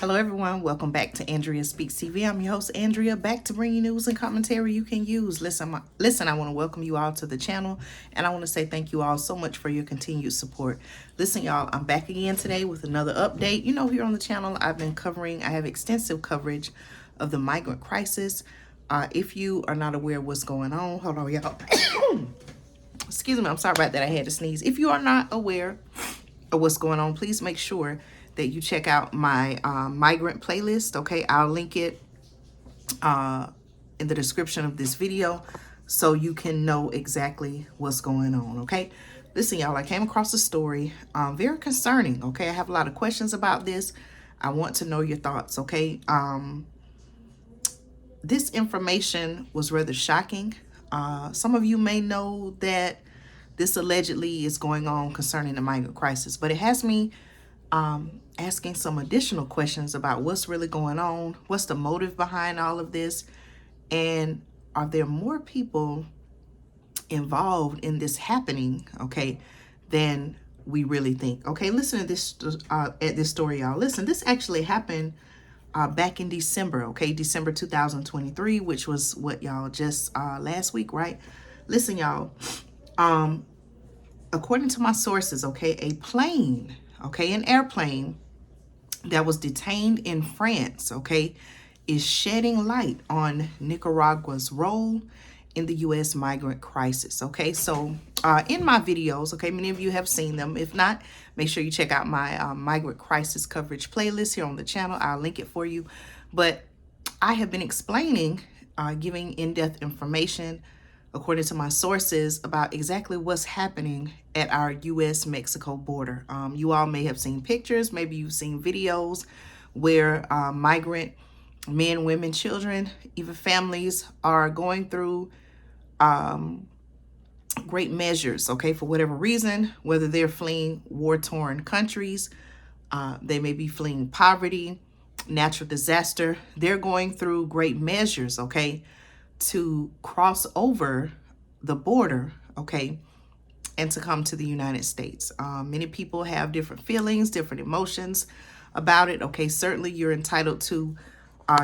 Hello everyone, welcome back to Andrea Speaks TV. I'm your host Andrea, back to bring you news and commentary you can use. Listen, I want to welcome you all to the channel, and I want to say thank you all so much for your continued support. Listen y'all, I'm back again today with another update. You know, here on the channel I have extensive coverage of the migrant crisis. If you are not aware of what's going on, hold on y'all. Excuse me, I'm sorry about that, I had to sneeze. If you are not aware of what's going on, please make sure that you check out my migrant playlist. Okay, I'll link it in the description of this video so you can know exactly what's going on. Okay, listen y'all, I came across a story, very concerning. Okay, I have a lot of questions about this. I want to know your thoughts. Okay, this information was rather shocking. Some of you may know that this allegedly is going on concerning the migrant crisis, but it has me asking some additional questions about what's really going on, what's the motive behind all of this, and are there more people involved in this happening, okay, than we really think. Okay, listen to this at this story, y'all. Listen, this actually happened back in December, okay, December 2023, which was what, y'all, just last week, right? Listen, y'all, according to my sources, okay, a plane, okay, an airplane that was detained in France, okay, is shedding light on Nicaragua's role in the U.S. migrant crisis. Okay, so in my videos, okay, many of you have seen them. If not, make sure you check out my migrant crisis coverage playlist here on the channel. I'll link it for you. But I have been explaining, giving in-depth information according to my sources about exactly what's happening at our U.S.-Mexico border. You all may have seen pictures, maybe you've seen videos where migrant men, women, children, even families are going through great measures, okay, for whatever reason, whether they're fleeing war-torn countries, they may be fleeing poverty, natural disaster. They're going through great measures, okay, to cross over the border, okay, and to come to the United States. Many people have different feelings, different emotions about it. Okay, certainly you're entitled to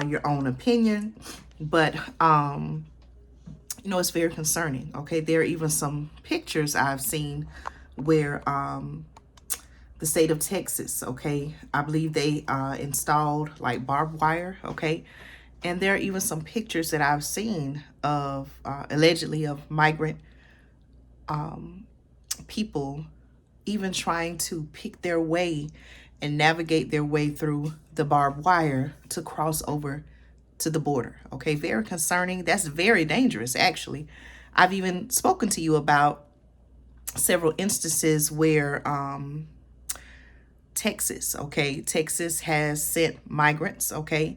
your own opinion, but you know, it's very concerning. Okay, there are even some pictures I've seen where the state of Texas, okay, I believe they installed like barbed wire, okay, and there are even some pictures that I've seen of allegedly of migrant people even trying to pick their way and navigate their way through the barbed wire to cross over to the border. Okay, very concerning. That's very dangerous, actually. I've even spoken to you about several instances where Texas has sent migrants, okay,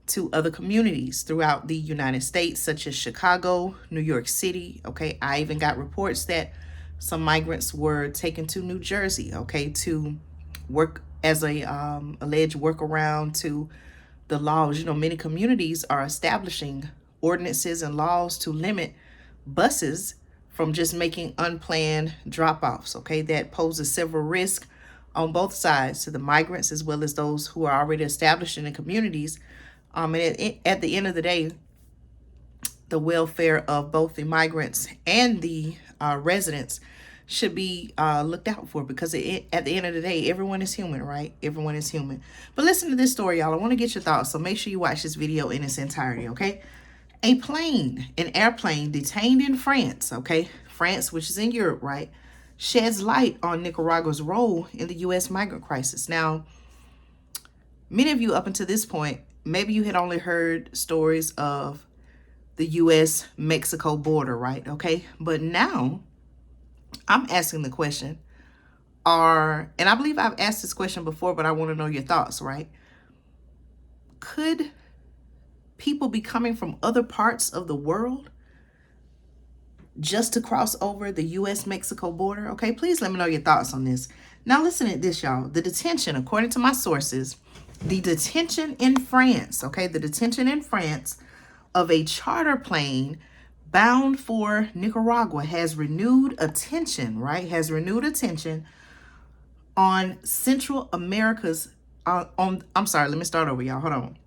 to other communities throughout the United States, such as Chicago, New York City, okay. I even got reports that some migrants were taken to New Jersey, okay, to work as a alleged workaround to the laws. You know, many communities are establishing ordinances and laws to limit buses from just making unplanned drop-offs, okay. That poses several risks on both sides, to the migrants as well as those who are already established in the communities. And at the end of the day, the welfare of both the migrants and the residents should be looked out for, because at the end of the day, everyone is human, right? Everyone is human. But listen to this story, y'all. I want to get your thoughts, so make sure you watch this video in its entirety, okay? An airplane detained in France, okay? France, which is in Europe, right? Sheds light on Nicaragua's role in the U.S. migrant crisis. Now, many of you up until this point, maybe you had only heard stories of the U.S.-Mexico border, right? Okay, but now I'm asking the question, and I believe I've asked this question before, but I want to know your thoughts, right? Could people be coming from other parts of the world just to cross over the U.S.-Mexico border? Okay, please let me know your thoughts on this. Now listen to this, y'all. The detention, according to my sources, the detention in France, okay, the detention in France of a charter plane bound for Nicaragua has renewed attention, right? Has renewed attention on Central America's I'm sorry, let me start over, y'all. Hold on.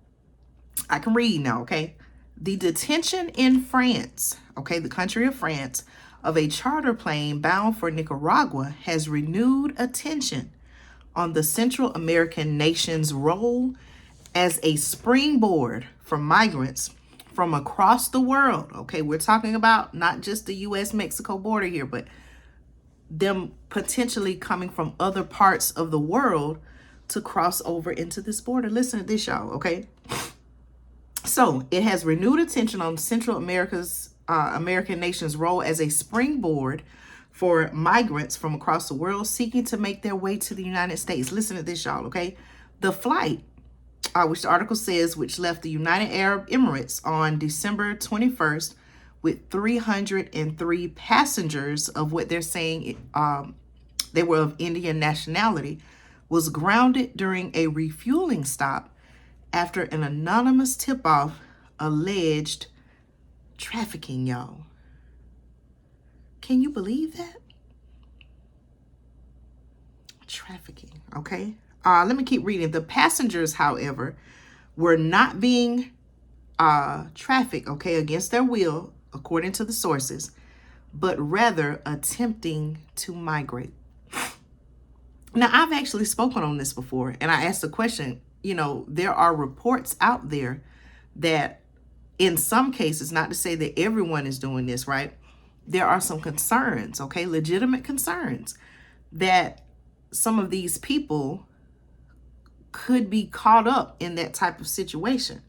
I can read now, okay? The detention in France, okay, the country of France, of a charter plane bound for Nicaragua has renewed attention on the Central American nation's role as a springboard for migrants from across the world. Okay, we're talking about not just the US-Mexico border here, but them potentially coming from other parts of the world to cross over into this border. Listen to this, y'all, okay? So it has renewed attention on Central American nation's role as a springboard for migrants from across the world seeking to make their way to the United States. Listen to this, y'all, okay? The flight, which the article says, which left the United Arab Emirates on December 21st with 303 passengers of what they're saying they were of Indian nationality, was grounded during a refueling stop after an anonymous tip-off alleged trafficking, y'all. Can you believe that? Trafficking, okay? Let me keep reading. The passengers, however, were not being trafficked, okay, against their will, according to the sources, but rather attempting to migrate. Now, I've actually spoken on this before, and I asked the question, you know, there are reports out there that in some cases, not to say that everyone is doing this, right? There are some concerns, okay, legitimate concerns that some of these people could be caught up in that type of situation.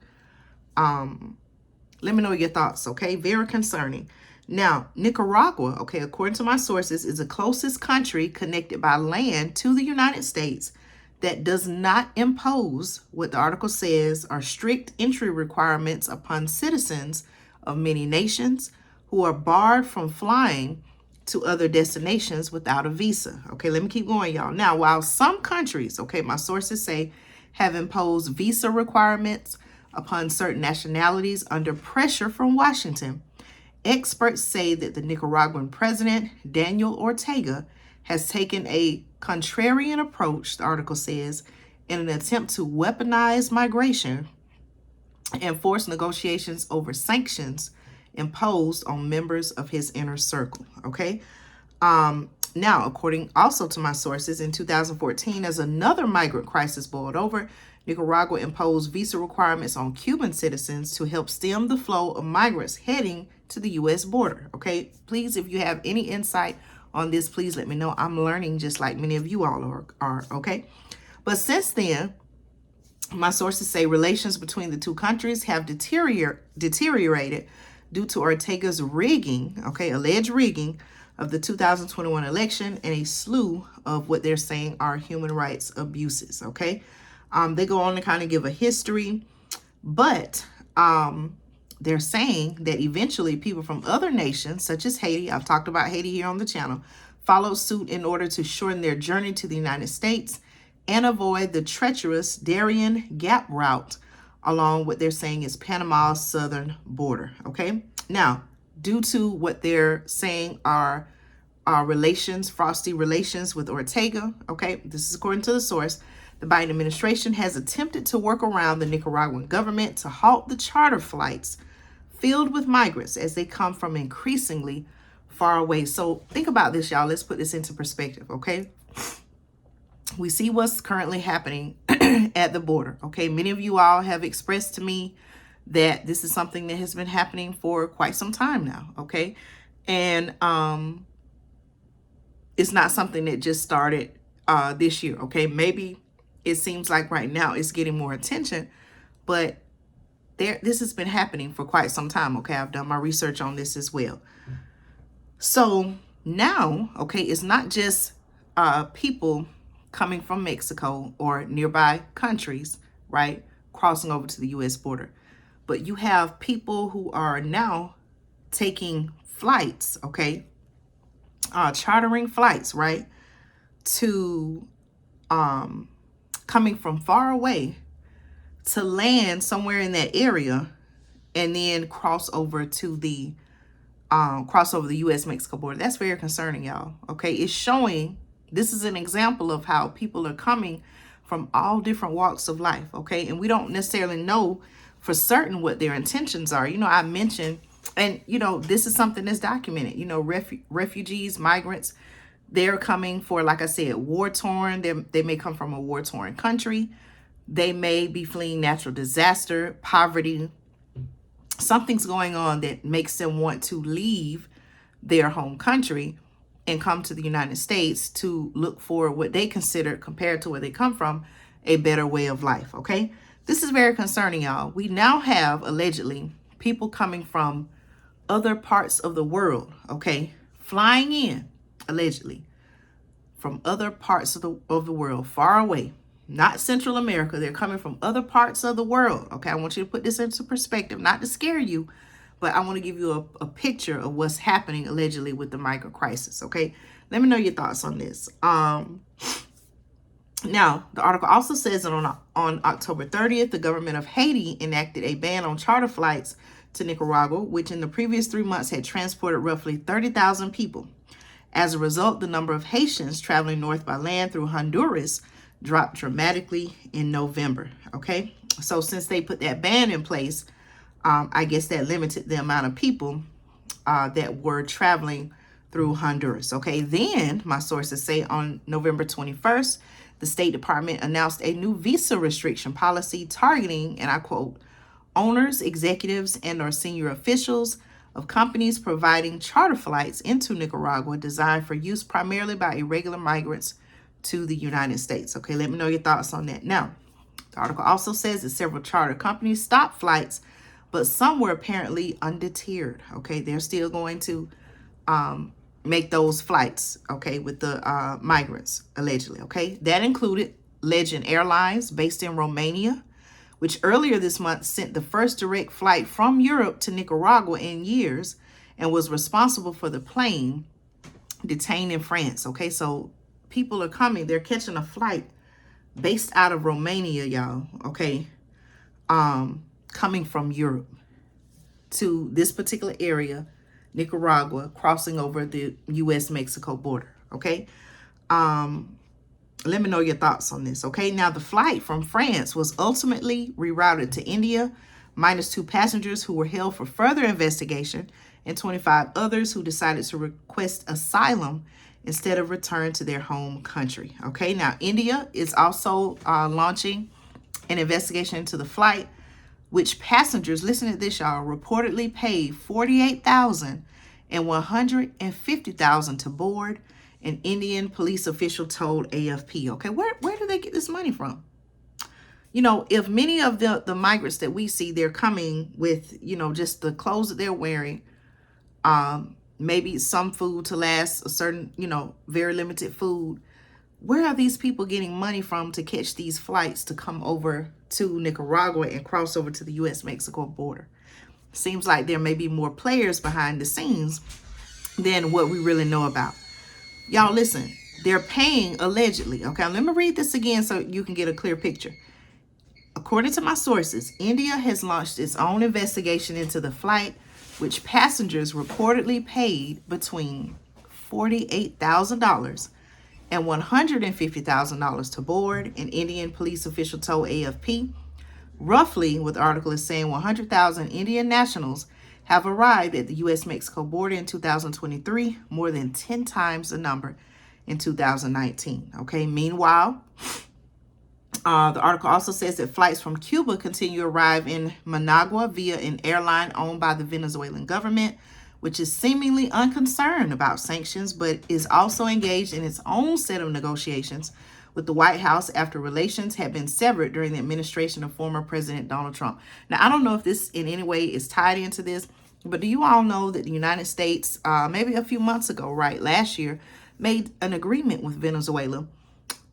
Let me know your thoughts, okay? Very concerning. Now, Nicaragua, okay, according to my sources, is the closest country connected by land to the United States that does not impose what the article says are strict entry requirements upon citizens of many nations who are barred from flying to other destinations without a visa. Okay, let me keep going, y'all. Now, while some countries, okay, my sources say, have imposed visa requirements upon certain nationalities under pressure from Washington, experts say that the Nicaraguan president, Daniel Ortega, has taken a contrarian approach, the article says, in an attempt to weaponize migration and force negotiations over sanctions imposed on members of his inner circle, okay? Now, according also to my sources, in 2014, as another migrant crisis boiled over, Nicaragua imposed visa requirements on Cuban citizens to help stem the flow of migrants heading to the U.S. border, okay? Please, if you have any insight on this, please let me know. I'm learning just like many of you all are, okay? But since then, my sources say relations between the two countries have deteriorated due to Ortega's rigging, okay, alleged rigging of the 2021 election and a slew of what they're saying are human rights abuses, okay? They go on to kind of give a history, but they're saying that eventually people from other nations, such as Haiti, I've talked about Haiti here on the channel, followed suit in order to shorten their journey to the United States and avoid the treacherous Darien Gap route along what they're saying is Panama's southern border, okay? Now, due to what they're saying are relations, frosty relations with Ortega, okay? This is according to the source. The Biden administration has attempted to work around the Nicaraguan government to halt the charter flights filled with migrants as they come from increasingly far away. So think about this, y'all. Let's put this into perspective, okay? We see what's currently happening at the border, okay? Many of you all have expressed to me that this is something that has been happening for quite some time now, okay? And it's not something that just started this year, okay? Maybe it seems like right now it's getting more attention, but this has been happening for quite some time, okay? I've done my research on this as well. So now, okay, it's not just people coming from Mexico or nearby countries, right, crossing over to the U.S. border, but you have people who are now taking flights, okay, chartering flights, right, to coming from far away to land somewhere in that area and then cross over the U.S.-Mexico border. That's very concerning, y'all. Okay, it's showing, this is an example of how people are coming from all different walks of life, okay? And we don't necessarily know for certain what their intentions are. I mentioned, and, this is something that's documented, refugees, migrants, they're coming for, like I said, war-torn. They may come from a war-torn country. They may be fleeing natural disaster, poverty. Something's going on that makes them want to leave their home country and come to the United States to look for what they consider, compared to where they come from, a better way of life, okay? This is very concerning, y'all. We now have, allegedly, people coming from other parts of the world, okay, flying in, allegedly, from other parts of the world, far away, not Central America. They're coming from other parts of the world, okay? I want you to put this into perspective, not to scare you, but I want to give you a picture of what's happening, allegedly, with the migrant crisis, okay? Let me know your thoughts on this. Now, the article also says that on October 30th, the government of Haiti enacted a ban on charter flights to Nicaragua, which in the previous 3 months had transported roughly 30,000 people. As a result, the number of Haitians traveling north by land through Honduras dropped dramatically in November, okay? So since they put that ban in place, I guess that limited the amount of people that were traveling through Honduras, okay? Then, my sources say on November 21st, the State Department announced a new visa restriction policy targeting, and I quote, owners, executives, and or senior officials of companies providing charter flights into Nicaragua designed for use primarily by irregular migrants to the United States. Okay, let me know your thoughts on that. Now, the article also says that several charter companies stopped flights, but some were apparently undeterred. Okay, they're still going to make those flights, okay, with the migrants, allegedly, okay? That included Legend Airlines, based in Romania, which earlier this month sent the first direct flight from Europe to Nicaragua in years and was responsible for the plane detained in France, okay? So people are coming, they're catching a flight based out of Romania, y'all, okay? Coming from Europe to this particular area, Nicaragua, crossing over the U.S.-Mexico border, okay? Let me know your thoughts on this, okay? Now, the flight from France was ultimately rerouted to India, minus 2 passengers who were held for further investigation and 25 others who decided to request asylum instead of return to their home country, okay? Now, India is also launching an investigation into the flight, which passengers, listen to this, y'all, reportedly paid $48,000 and $150,000 to board, an Indian police official told AFP. Okay, where do they get this money from? If many of the migrants that we see, they're coming with, just the clothes that they're wearing, maybe some food to last, a certain, very limited food. Where are these people getting money from to catch these flights to come over to Nicaragua and cross over to the U.S.-Mexico border? Seems like there may be more players behind the scenes than what we really know about. Y'all, listen, they're paying allegedly. Okay, let me read this again so you can get a clear picture. According to my sources, India has launched its own investigation into the flight, which passengers reportedly paid between $48,000 and $150,000 to board, an Indian police official told AFP. Roughly, what the article is saying, 100,000 Indian nationals have arrived at the U.S.-Mexico border in 2023, more than 10 times the number in 2019. Okay, meanwhile, the article also says that flights from Cuba continue to arrive in Managua via an airline owned by the Venezuelan government, which is seemingly unconcerned about sanctions, but is also engaged in its own set of negotiations with the White House after relations had been severed during the administration of former President Donald Trump. Now, I don't know if this in any way is tied into this, but do you all know that the United States, maybe a few months ago, right, last year, made an agreement with Venezuela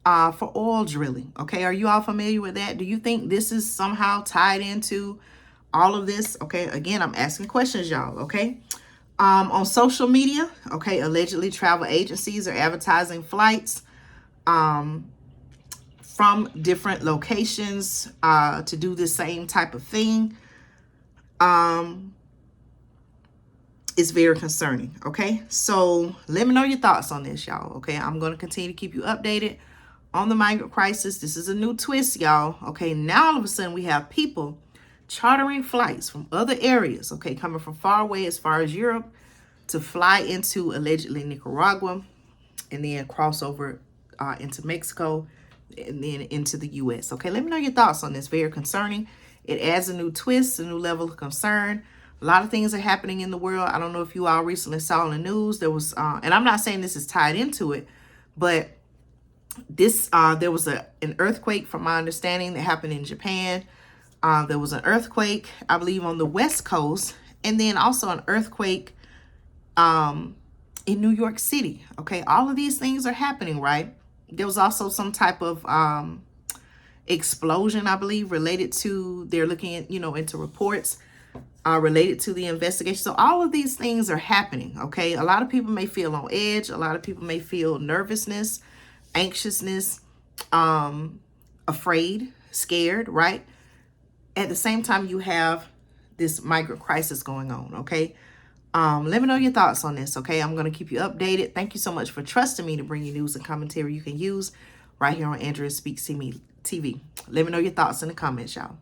for oil drilling? Okay, are you all familiar with that? Do you think this is somehow tied into all of this? Okay, again, I'm asking questions, y'all, okay? On social media, okay, allegedly travel agencies are advertising flights from different locations to do the same type of thing. It's very concerning, okay? So let me know your thoughts on this, y'all, okay? I'm going to continue to keep you updated on the migrant crisis. This is a new twist, y'all. Okay, now all of a sudden we have people chartering flights from other areas, okay, coming from far away as far as Europe to fly into allegedly Nicaragua and then cross over into Mexico and then into the U.S. Okay, let me know your thoughts on this. Very concerning. It adds a new twist, a new level of concern. A lot of things are happening in the world. I don't know if you all recently saw in the news. There was, and I'm not saying this is tied into it, but there was an earthquake, from my understanding, that happened in Japan. There was an earthquake, I believe, on the West Coast, and then also an earthquake in New York City. Okay, all of these things are happening, right? There was also some type of explosion, I believe, related to, they're looking at, into reports related to the investigation. So all of these things are happening, okay? A lot of people may feel on edge. A lot of people may feel nervousness, anxiousness, afraid, scared, right? At the same time, you have this migrant crisis going on, okay? Let me know your thoughts on this, okay? I'm going to keep you updated. Thank you so much for trusting me to bring you news and commentary you can use right here on Andrea Speaks TV. Let me know your thoughts in the comments, y'all.